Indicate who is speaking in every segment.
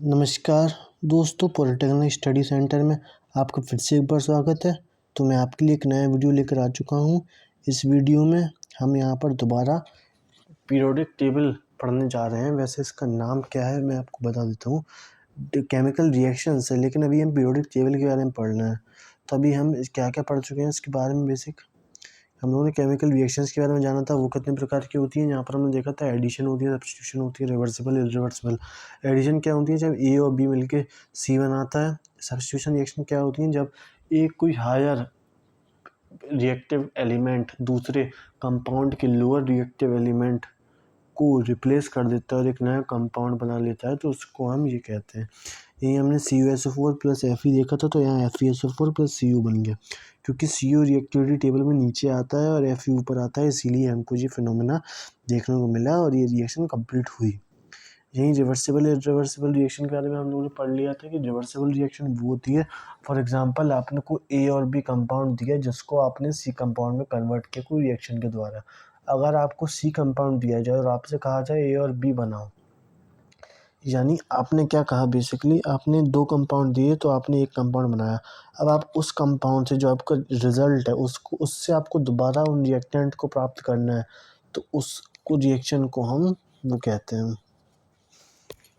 Speaker 1: नमस्कार दोस्तों, polytechnic study centre में आपका फिर से एक बार स्वागत है। तो मैं आपके लिए एक नया वीडियो लेकर आ चुका हूँ। इस वीडियो में हम यहाँ पर दोबारा पीरियोडिक टेबल पढ़ने जा रहे हैं। वैसे इसका नाम क्या है मैं आपको बता देता हूँ। केमिकल रिएक्शंस है, लेकिन अभी हम पीरियोडिक टेबल के बारे में पढ़ रहे हैं। तो अभी हम क्या क्या पढ़ चुके हैं इसके बारे में बेसिक हम लोगों ने केमिकल रिएक्शंस के बारे में जाना था। वो कितने प्रकार की होती हैं। यहाँ पर हमने देखा था एडिशन होती है, सब्स्टिट्यूशन होती है, रिवर्सिबल, इरिवर्सिबल। एडिशन क्या होती है? जब ए और बी मिलके सी बनाता है। सब्स्टिट्यूशन रिएक्शन क्या होती है? जब एक कोई हायर रिएक्टिव एलिमेंट दूसरे कंपाउंड के लोअर रिएक्टिव एलिमेंट को रिप्लेस कर देता है और एक नया कंपाउंड बना लेता है, तो उसको हम ये कहते हैं। यही हमने CuSO4 प्लस Fe देखा था, तो यहाँ FeSO4 प्लस Cu बन गया, क्योंकि Cu रिएक्टिविटी टेबल में नीचे आता है और Fe ऊपर आता है, इसीलिए हमको ये फिनोमेना देखने को मिला और ये रिएक्शन कंप्लीट हुई। यही रिवर्सिबल इरिवर्सिबल रिएक्शन के बारे में हम लोगों ने पढ़ लिया था कि रिवर्सिबल रिएक्शन वो होती है, फॉर एग्जांपल आपने को A और B कंपाउंड दिया जिसको आपने C कंपाउंड में कन्वर्ट किया कोई रिएक्शन के द्वारा। अगर आपको C कंपाउंड दिया जाए और आपसे कहा जाए A और B बनाओ, यानी आपने क्या कहा, बेसिकली आपने दो कंपाउंड दिए तो आपने एक कंपाउंड बनाया। अब आप उस कंपाउंड से जो आपका रिजल्ट है उससे आपको दोबारा उन रिएक्टेंट को प्राप्त करना है, तो उसको रिएक्शन को हम वो कहते हैं।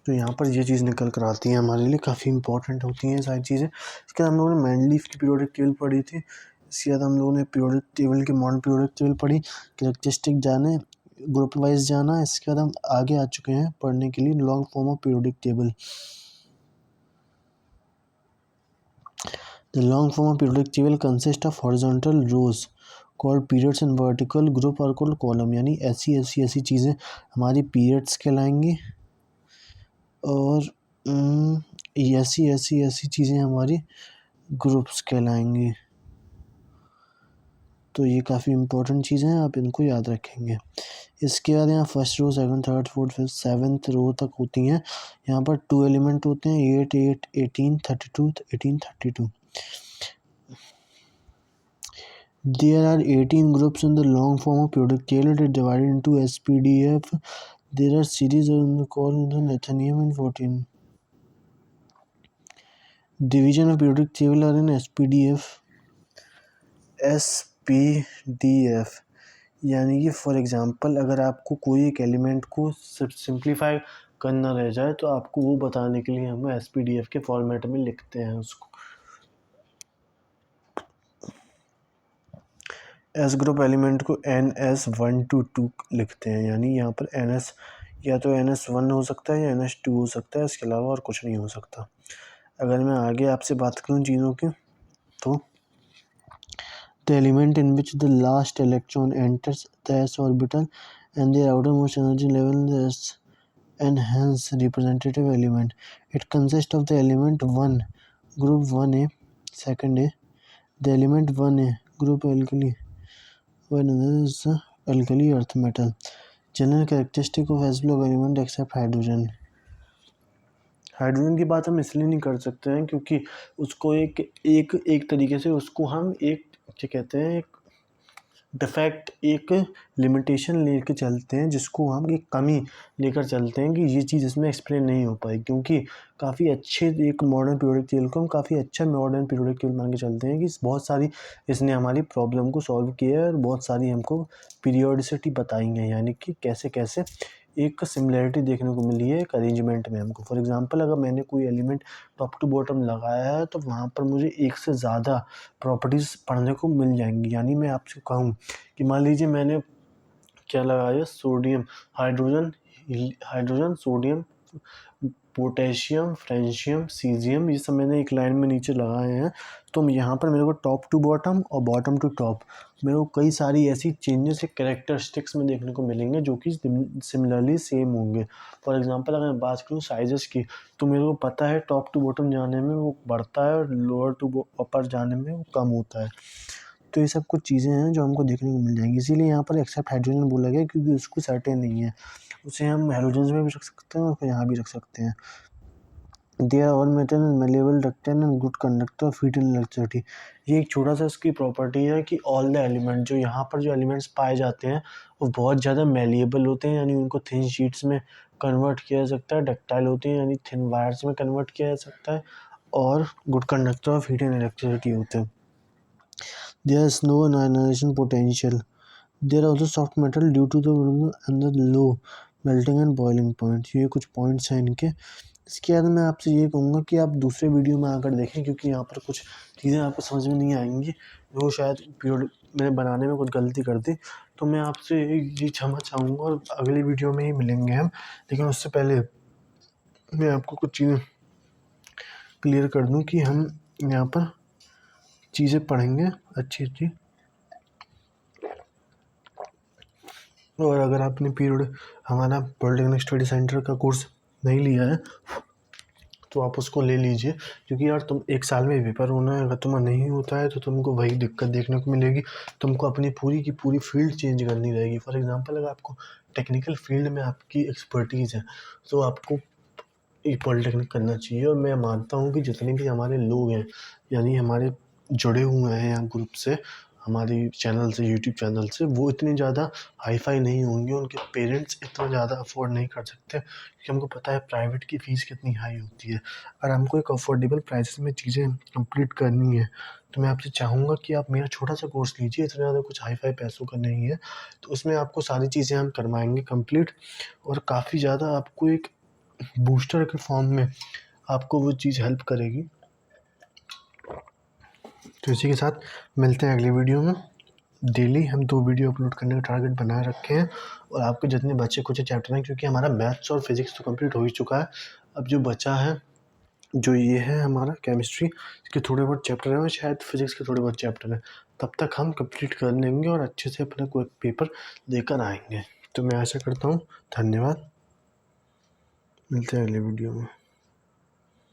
Speaker 1: तो यहाँ पर ये चीज़ निकल कर आती है, हमारे लिए काफ़ी इंपॉर्टेंट होती हैं सारी चीज़ें। इसके बाद हम लोगों ने मेंडलीफ की पीरियोडिक टेबल पढ़ी थी। इसके बाद हम लोगों ने पीरियोडिक टेबल के मॉडर्न पीरियोडिक टेबल पढ़ी, कैरेक्टरिस्टिक जाने, ग्रुप वाइज जाना। इसके बाद हम आगे आ चुके हैं पढ़ने के लिए long form of periodic table. The long form of periodic table consists of horizontal rows called periods and vertical group are called column। यानी ऐसी चीज़ें हमारी periods कहलाएंगी और ऐसी चीज़ें हमारी ग्रुप्स कहलाएंगी। तो ये काफ़ी इंपॉर्टेंट चीज़ें हैं, आप इनको याद रखेंगे। इसके बाद यहाँ first row, second, third, fourth, fifth, seventh row तक होती हैं। यहाँ पर 2 एलिमेंट होते हैं, 8, 8, 18, 32, 18, 32। There are 18 groups in the long form of periodic table. It is divided into SPDF. There are series called the Nathaniel and 14. Division of periodic table are in SPDF. SPDF यानी कि for example अगर आपको कोई एक element को simplify करना रह जाए तो आपको वो बताने के लिए हम SPDF के फॉर्मेट में लिखते हैं उसको। एस ग्रुप एलिमेंट को NS1 to 2 लिखते हैं, यानी यहाँ पर NS या तो NS1 हो सकता है या NS2 हो सकता है, इसके अलावा और कुछ नहीं हो सकता। अगर मैं आगे आपसे बात करूँ चीज़ों की, तो the element in which the last electron enters the s orbital and the outermost energy level is and hence representative element. It consists of the element 1 group 1a, second a, the element 1a group alkali, when another is alkali earth metal. General characteristic of s block element except hydrogen. Hydrogen की बात हम इसलिए नहीं कर सकते हैं क्योंकि उसको एक तरीके से उसको हम एक क्या कहते हैं, एक डिफेक्ट, एक लिमिटेशन लेके चलते हैं, जिसको हम एक कमी लेकर चलते हैं कि ये चीज़ इसमें एक्सप्लेन नहीं हो पाई, क्योंकि काफ़ी अच्छे एक मॉडर्न पीरियोडिक टेबल को हम काफ़ी अच्छा मॉडर्न पीरियोडिक टेबल मान के चलते हैं कि बहुत सारी इसने हमारी प्रॉब्लम को सॉल्व किया है और बहुत सारी हमको पीरियोडिसिटी बताई है, यानी कि कैसे कैसे एक सिमिलैरिटी देखने को मिली है एक अरेंजमेंट में हमको। फॉर एग्जांपल अगर मैंने कोई एलिमेंट टॉप टू बॉटम लगाया है तो वहाँ पर मुझे एक से ज़्यादा प्रॉपर्टीज़ पढ़ने को मिल जाएंगी। यानी मैं आपसे कहूँ कि मान लीजिए मैंने क्या लगाया, sodium, hydrogen, sodium, potassium, francium, caesium, ये सब मैंने एक लाइन में नीचे लगाए हैं। तो यहाँ पर मेरे को टॉप टू बॉटम और बॉटम टू टॉप मेरे को कई सारी ऐसी चेंजेस एक कैरेक्टरिस्टिक्स में देखने को मिलेंगे जो कि सिमिलरली सेम होंगे। फॉर एग्जांपल अगर मैं बात करूँ साइजेस की, तो मेरे को पता है टॉप टू बॉटम जाने में वो बढ़ता है और लोअर टू अपर जाने में वो कम होता है। तो ये सब कुछ चीज़ें हैं जो हमको देखने को मिल जाएंगी, इसीलिए यहाँ पर एक्सेप्ट हाइड्रोजन बोला गया, क्योंकि उसको सर्टेन नहीं है। उसे हम हैलोजेंस में भी रख सकते हैं और यहाँ भी रख सकते हैं। They are all metal and malleable, ductile and good conductor of heat and electricity. ये एक छोटा सा इसकी प्रॉपर्टी है कि ऑल द एलिमेंट, जो यहाँ पर जो एलिमेंट्स पाए जाते हैं वो बहुत ज़्यादा मेलिएबल होते हैं, यानी उनको थिन शीट्स में कन्वर्ट किया जा सकता है, डक्टाइल होते हैं यानी थिन वायर्स में कन्वर्ट किया जा सकता है, और good conductor of heat and electricity होते हैं। There is no ionisation potential. They're also soft metal due to the low melting and boiling point. ये कुछ पॉइंट्स हैं इनके। इसके बाद मैं आपसे ये कहूँगा कि आप दूसरे वीडियो में आकर देखें, क्योंकि यहाँ पर कुछ चीज़ें आपको समझ में नहीं आएंगी, वो शायद पीरियड मैंने बनाने में कुछ गलती कर दी, तो मैं आपसे ये क्षमा चाहूँगा और अगली वीडियो में ही मिलेंगे हम। लेकिन उससे पहले मैं आपको कुछ चीज़ें क्लियर कर दूँ कि हम यहाँ पर चीज़ें पढ़ेंगे अच्छी अच्छी, और अगर आपने पीरियड हमारा पॉलिटेक्निक स्टडी सेंटर का कोर्स नहीं लिया है तो आप उसको ले लीजिए, क्योंकि यार तुम एक साल में पेपर होना है, अगर तुम्हारा नहीं होता है तो तुमको वही दिक्कत देखने को मिलेगी, तुमको अपनी पूरी की पूरी फील्ड चेंज करनी रहेगी। फॉर एग्जांपल, अगर आपको टेक्निकल फील्ड में आपकी एक्सपर्टीज़ है तो आपको ये पॉलिटेक्निक करना चाहिए। और मैं मानता हूँ कि जितने भी हमारे लोग हैं, यानी हमारे जुड़े हुए हैं यहाँ ग्रुप से, हमारी चैनल से, यूट्यूब चैनल से, वो इतने ज़्यादा हाई फाई नहीं होंगे, उनके पेरेंट्स इतना ज़्यादा अफोर्ड नहीं कर सकते, क्योंकि हमको पता है प्राइवेट की फ़ीस कितनी हाई होती है। और हमको एक अफोर्डेबल प्राइसेस में चीज़ें कंप्लीट करनी है, तो मैं आपसे चाहूँगा कि आप मेरा छोटा सा कोर्स लीजिए, इतना ज़्यादा कुछ हाई फाई पैसों का नहीं है, तो उसमें आपको सारी चीज़ें हम करवाएंगे कंप्लीट, और काफ़ी ज़्यादा आपको एक बूस्टर के फॉर्म में आपको वो चीज़ हेल्प करेगी। तो इसी के साथ मिलते हैं अगली वीडियो में। डेली हम 2 वीडियो अपलोड करने का टारगेट बनाए रखे हैं, और आपके जितने बचे कुछ चैप्टर हैं, क्योंकि हमारा मैथ्स और फिजिक्स तो कंप्लीट हो ही चुका है, अब जो बचा है जो ये है हमारा केमिस्ट्री, इसके थोड़े बहुत चैप्टर हैं और शायद फिजिक्स के थोड़े बहुत चैप्टर हैं, तब तक हम कंप्लीट कर लेंगे और अच्छे से अपना कोई पेपर देकर आएंगे। तो मैं आशा करता हूँ। धन्यवाद, मिलते हैं अगले वीडियो में।